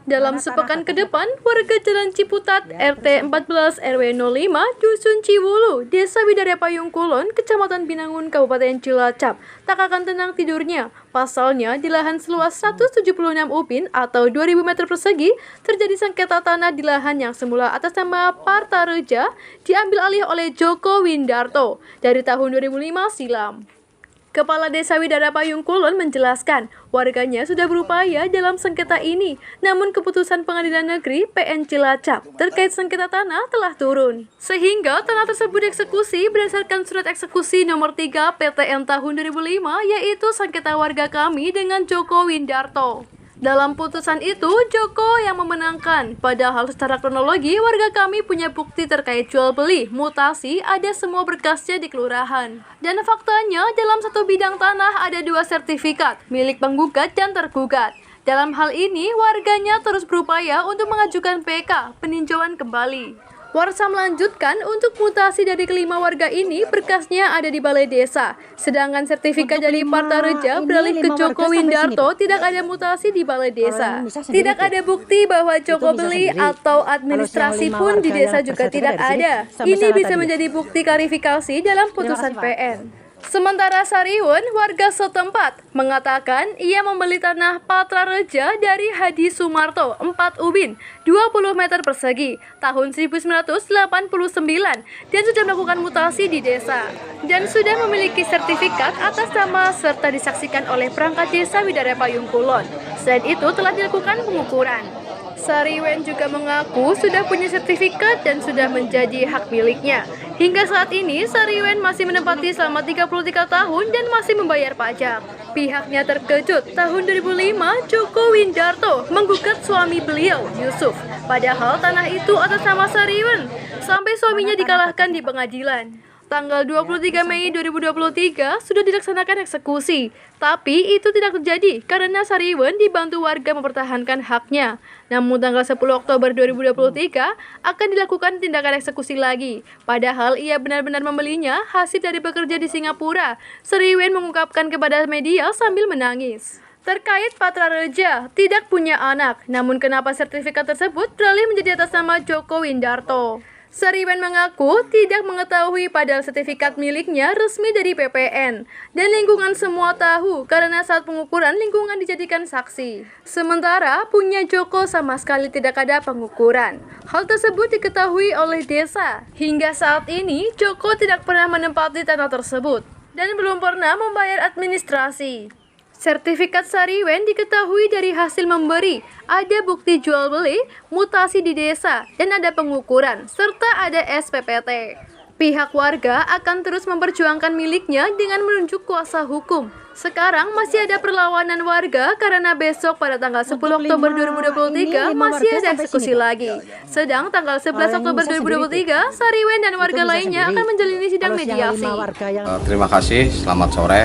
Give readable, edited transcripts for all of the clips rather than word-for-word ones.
Dalam sepekan ke depan, warga Jalan Ciputat, RT 14 RW 05, Dusun Ciwulu, Desa Bidara Payung Kulon, Kecamatan Binangun, Kabupaten Cilacap, tak akan tenang tidurnya. Pasalnya, di lahan seluas 176 UPIN atau 2000 meter persegi, terjadi sengketa tanah di lahan yang semula atas nama Partareja diambil alih oleh Joko Windarto dari tahun 2005 silam. Kepala Desa Bidara Payung Kulon menjelaskan, warganya sudah berupaya dalam sengketa ini, namun keputusan Pengadilan Negeri PN Cilacap terkait sengketa tanah telah turun. Sehingga tanah tersebut dieksekusi berdasarkan surat eksekusi nomor 3 PTN tahun 2005, yaitu sengketa warga kami dengan Joko Windarto. Dalam putusan itu, Joko yang memenangkan. Padahal secara kronologi, warga kami punya bukti terkait jual beli, mutasi, ada semua berkasnya di kelurahan. Dan faktanya, dalam satu bidang tanah ada 2 sertifikat, milik penggugat dan tergugat. Dalam hal ini, warganya terus berupaya untuk mengajukan PK, peninjauan kembali. Warsa melanjutkan untuk mutasi dari kelima warga ini berkasnya ada di Balai Desa. Sedangkan sertifikat dari Partareja beralih ke Joko Windarto tidak ada mutasi di Balai Desa. Tidak ada bukti bahwa Joko beli atau administrasi pun di desa juga tidak ada. Ini bisa menjadi bukti klarifikasi dalam putusan PN. Sementara Sariwen, warga setempat, mengatakan ia membeli tanah Partareja dari Hadi Sumarto 4 UBIN 20 meter persegi tahun 1989 dan sudah melakukan mutasi di desa dan sudah memiliki sertifikat atas nama serta disaksikan oleh perangkat desa Bidara Payung Kulon. Selain itu telah dilakukan pengukuran. Sariwen juga mengaku sudah punya sertifikat dan sudah menjadi hak miliknya. Hingga saat ini, Sariwen masih menempati selama 33 tahun dan masih membayar pajak. Pihaknya terkejut, tahun 2005 Joko Windarto menggugat suami beliau, Yusuf. Padahal tanah itu atas nama Sariwen, sampai suaminya dikalahkan di pengadilan. Tanggal 23 Mei 2023 sudah dilaksanakan eksekusi, tapi itu tidak terjadi karena Sariwen dibantu warga mempertahankan haknya. Namun tanggal 10 Oktober 2023 akan dilakukan tindakan eksekusi lagi. Padahal ia benar-benar membelinya hasil dari bekerja di Singapura. Sariwen mengungkapkan kepada media sambil menangis. Terkait Partareja tidak punya anak, namun kenapa sertifikat tersebut beralih menjadi atas nama Joko Windarto? Sariwen mengaku tidak mengetahui padahal sertifikat miliknya resmi dari PPN dan lingkungan semua tahu karena saat pengukuran lingkungan dijadikan saksi. Sementara punya Joko sama sekali tidak ada pengukuran. Hal tersebut diketahui oleh desa. Hingga saat ini Joko tidak pernah menempati tanah tersebut dan belum pernah membayar administrasi. Sertifikat Sariwen diketahui dari hasil memberi, ada bukti jual beli, mutasi di desa, dan ada pengukuran, serta ada SPPT. Pihak warga akan terus memperjuangkan miliknya dengan menunjuk kuasa hukum. Sekarang masih ada perlawanan warga karena besok pada tanggal 10 Oktober 2023 masih ada eksekusi lagi. Sedang tanggal 11 Oktober 2023, Sariwen dan warga lainnya akan menjalani sidang mediasi. Terima kasih, selamat sore.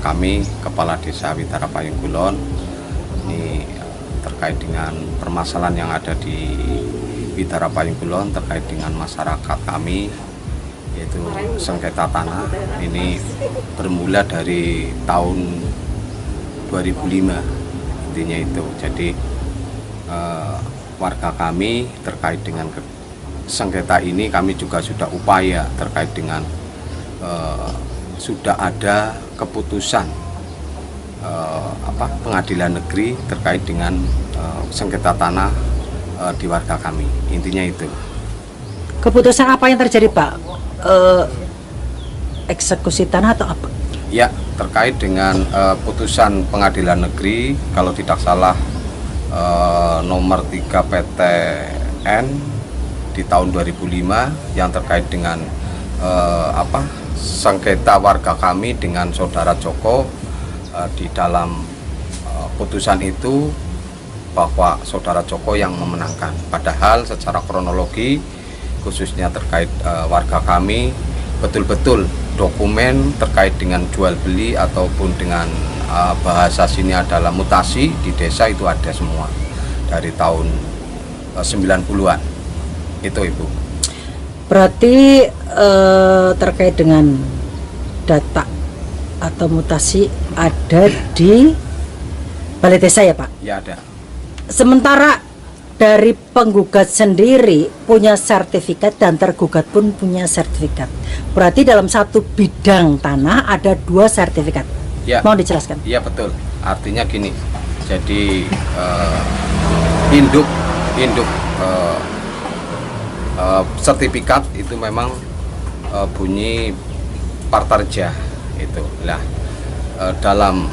Kami Kepala Desa Bidara Payung Kulon ini terkait dengan permasalahan yang ada di Bidara Payung Kulon terkait dengan masyarakat kami, yaitu sengketa tanah. Ini bermula dari tahun 2005 intinya itu. Jadi warga kami terkait dengan sengketa ini kami juga sudah upaya terkait dengan sudah ada keputusan Pengadilan Negeri terkait dengan sengketa tanah di warga kami. Intinya itu. Keputusan apa yang terjadi, Pak? Eksekusi tanah atau apa? Ya, terkait dengan putusan Pengadilan Negeri, kalau tidak salah nomor 3 PTN di tahun 2005 yang terkait dengan sengketa warga kami dengan saudara Joko. Di dalam putusan itu bahwa saudara Joko yang memenangkan. Padahal secara kronologi khususnya terkait warga kami betul-betul dokumen terkait dengan jual beli ataupun dengan bahasa sini adalah mutasi di desa itu ada semua dari tahun 90-an itu, Ibu. Berarti terkait dengan data atau mutasi ada di Balai Desa ya, Pak? Ya, ada. sementara dari penggugat sendiri punya sertifikat dan tergugat pun punya sertifikat. Berarti dalam satu bidang tanah ada 2 sertifikat. Ya. Mau dijelaskan? Iya betul. Artinya gini. Jadi induk sertifikat itu memang bunyi Partarja itu. Lah dalam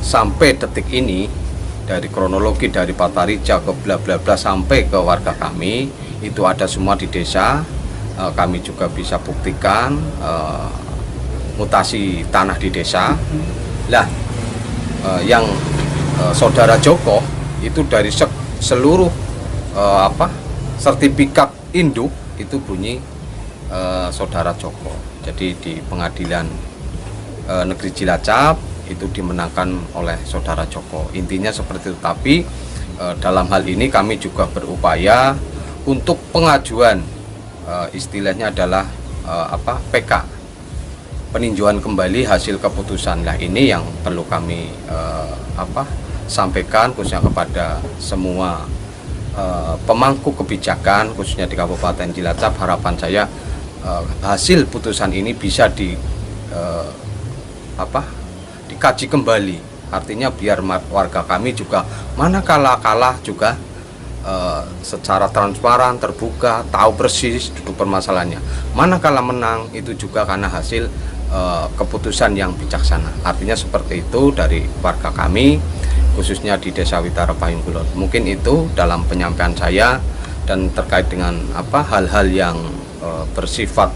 sampai detik ini dari kronologi dari Partarja ke bla bla bla sampai ke warga kami itu ada semua di desa. Kami juga bisa buktikan mutasi tanah di desa. Lah yang saudara Joko itu dari seluruh sertifikat induk itu bunyi saudara Joko. Jadi di pengadilan negeri Cilacap itu dimenangkan oleh saudara Joko. Intinya seperti itu. Tapi dalam hal ini kami juga berupaya untuk pengajuan istilahnya adalah PK, peninjauan kembali hasil keputusan. Nah ini yang perlu kami sampaikan khususnya kepada semua pemangku kebijakan khususnya di Kabupaten Cilacap. Harapan saya hasil putusan ini bisa dikaji kembali, artinya biar warga kami juga manakala kalah juga secara transparan, terbuka, tahu persis duduk permasalahannya. Manakala menang itu juga karena hasil keputusan yang bijaksana. Artinya seperti itu dari warga kami khususnya di Desa Witara Payung Kulon. Mungkin itu dalam penyampaian saya, dan terkait dengan hal-hal yang bersifat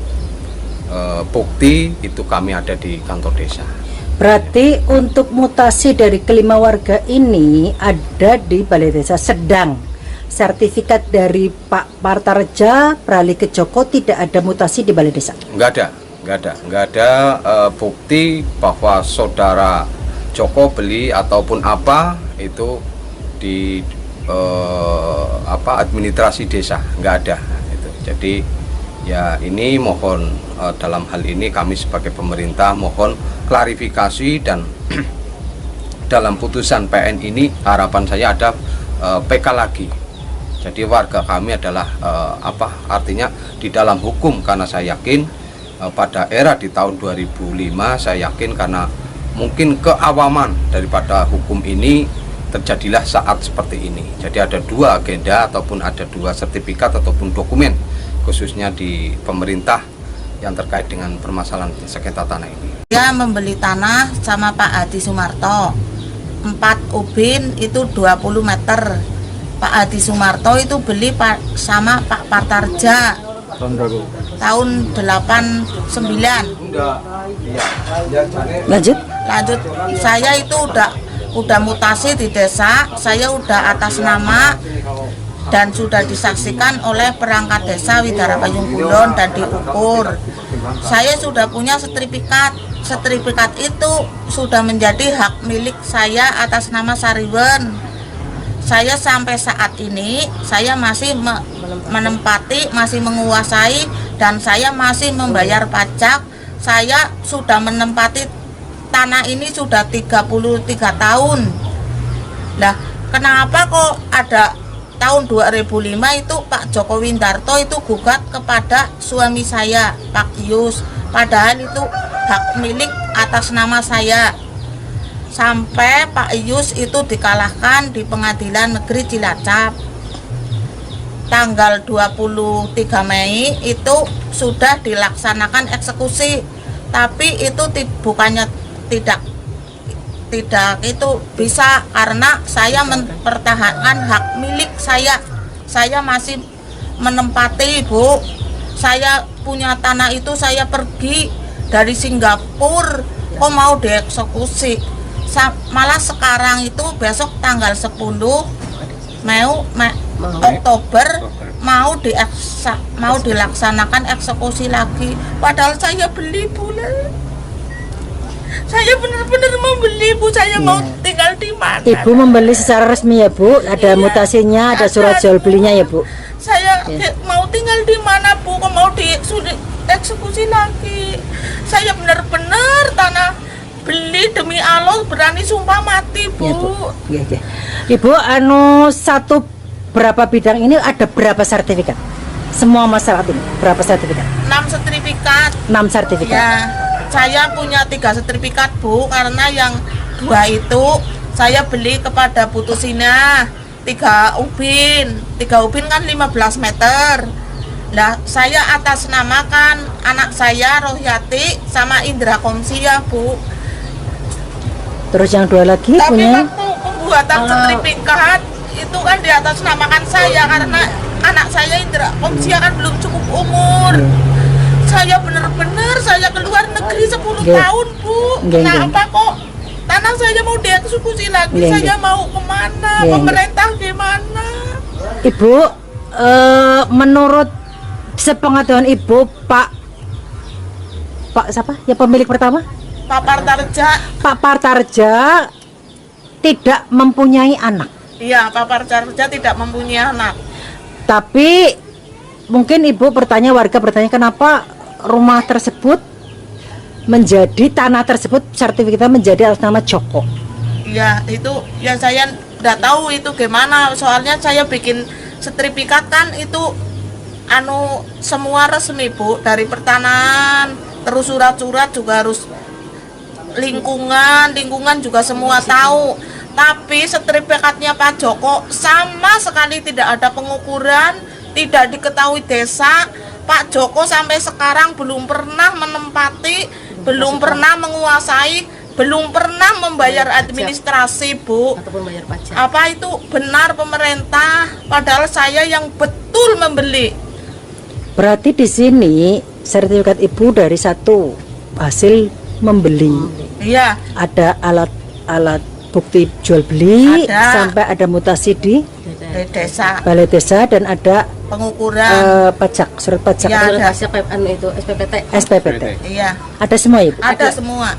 bukti itu kami ada di kantor desa. Berarti untuk mutasi dari kelima warga ini ada di Balai Desa, sedang sertifikat dari Pak Partarja beralih ke Joko tidak ada mutasi di Balai Desa? Enggak ada bukti bahwa saudara Joko beli ataupun apa itu di administrasi desa, enggak ada itu. Jadi ya ini mohon dalam hal ini kami sebagai pemerintah mohon klarifikasi, dan dalam putusan PN ini harapan saya ada PK lagi. Jadi warga kami adalah artinya di dalam hukum, karena saya yakin pada era di tahun 2005 saya yakin karena mungkin keawaman daripada hukum ini terjadilah saat seperti ini. Jadi ada 2 agenda ataupun ada 2 sertifikat ataupun dokumen khususnya di pemerintah yang terkait dengan permasalahan sengketa tanah ini. Dia membeli tanah sama Pak Hadi Sumarto 4 ubin itu 20 meter. Pak Hadi Sumarto itu beli sama Pak Partarja tahun 89. Lanjut. Saya itu udah mutasi di desa, saya udah atas nama dan sudah disaksikan oleh perangkat desa Witara Payung Kulon dan diukur. Saya sudah punya sertifikat. Sertifikat itu sudah menjadi hak milik saya atas nama Sariwen. Saya sampai saat ini saya masih menempati, masih menguasai, dan saya masih membayar pajak. Saya sudah menempati tanah ini sudah 33 tahun. Lah, kenapa kok ada tahun 2005 itu Pak Joko Windarto itu gugat kepada suami saya, Pak Yus, padahal itu hak milik atas nama saya. Sampai Pak Yus itu dikalahkan di Pengadilan Negeri Cilacap. Tanggal 23 Mei itu sudah dilaksanakan eksekusi. Tapi itu bukannya tidak itu bisa, karena saya mempertahankan hak milik saya. Saya masih menempati, Bu. Saya punya tanah itu, saya pergi dari Singapura kok mau dieksekusi. Malah sekarang itu besok tanggal 10 Oktober mau dilaksanakan eksekusi lagi. Padahal saya beli, Bu. Saya benar-benar membeli, Bu. Saya mau tinggal di mana? Ibu membeli secara resmi ya, Bu? Ada mutasinya, ada surat jual belinya ya, Bu? Saya mau tinggal di mana, Bu? Kok mau dieksekusi lagi? Saya benar-benar tanah beli demi Allah, berani sumpah mati, Bu. Ya, Bu. Iya, iya. Ibu, satu berapa bidang ini ada berapa sertifikat? Semua masyarakat ini berapa sertifikat? 6 sertifikat. 6 sertifikat. Ya, saya punya 3 sertifikat, Bu, karena yang 2 itu saya beli kepada Putusina 3 ubin. 3 ubin kan 15 meter. Nah, saya atas namakan anak saya Rohyati sama Indra Komsia, Bu. Terus yang 2 lagi Tapi punya waktu pembuatan sertifikat itu kan di atas namakan saya karena anak saya Indra Komsia kan belum cukup umur. Saya benar-benar saya keluar negeri 10 Nggih. tahun, Bu. Nggih, nggih. Kenapa kok tanah saya mau dieksekusi lagi? Nggih, Saya nggih. mau kemana? Nggih, nggih. Pemerintah gimana? Ibu, menurut sepengetahuan Ibu, Pak siapa? Ya pemilik pertama? Pak Partarja, Pak Partarja tidak mempunyai anak. iya Pak Partarja tidak mempunyai anak. Tapi mungkin Ibu warga bertanya kenapa rumah tersebut tanah tersebut sertifikatnya menjadi atas nama Joko. Ya itu ya saya nggak tahu itu gimana, soalnya saya bikin sertifikat kan itu semua resmi, Bu, dari pertanahan, terus surat-surat juga harus lingkungan juga semua tahu. Tapi sertifikatnya Pak Joko sama sekali tidak ada pengukuran, tidak diketahui desa. Pak Joko sampai sekarang belum pernah menempati, belum pernah menguasai, belum pernah membayar administrasi, Bu. Ataupun bayar pajak. Apa itu benar pemerintah? Padahal saya yang betul membeli. Berarti di sini sertifikat Ibu dari satu hasil membeli. Iya, Ada alat bukti jual beli, Ada. sampai ada mutasi di dari desa balai desa dan ada pengukuran. pajak, surat pajak, Ya, Surat ada. pajak itu SPPT. SPPT. Iya, Ada semua Ibu. ada semua.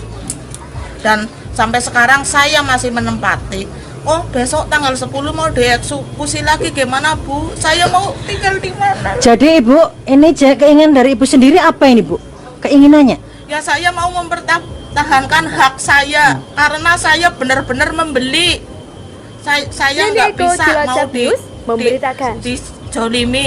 Dan sampai sekarang saya masih menempati. Oh, besok tanggal 10 mau dieksekusi lagi, gimana, Bu? Saya mau tinggal di mana? Jadi Ibu, ini keinginan dari Ibu sendiri apa ini, Bu? Keinginannya? Ya saya mau mempertahankan hak saya karena saya benar-benar membeli. Saya Nandi nggak Eko, bisa mau Cilacap News memberitakan. dijolimi.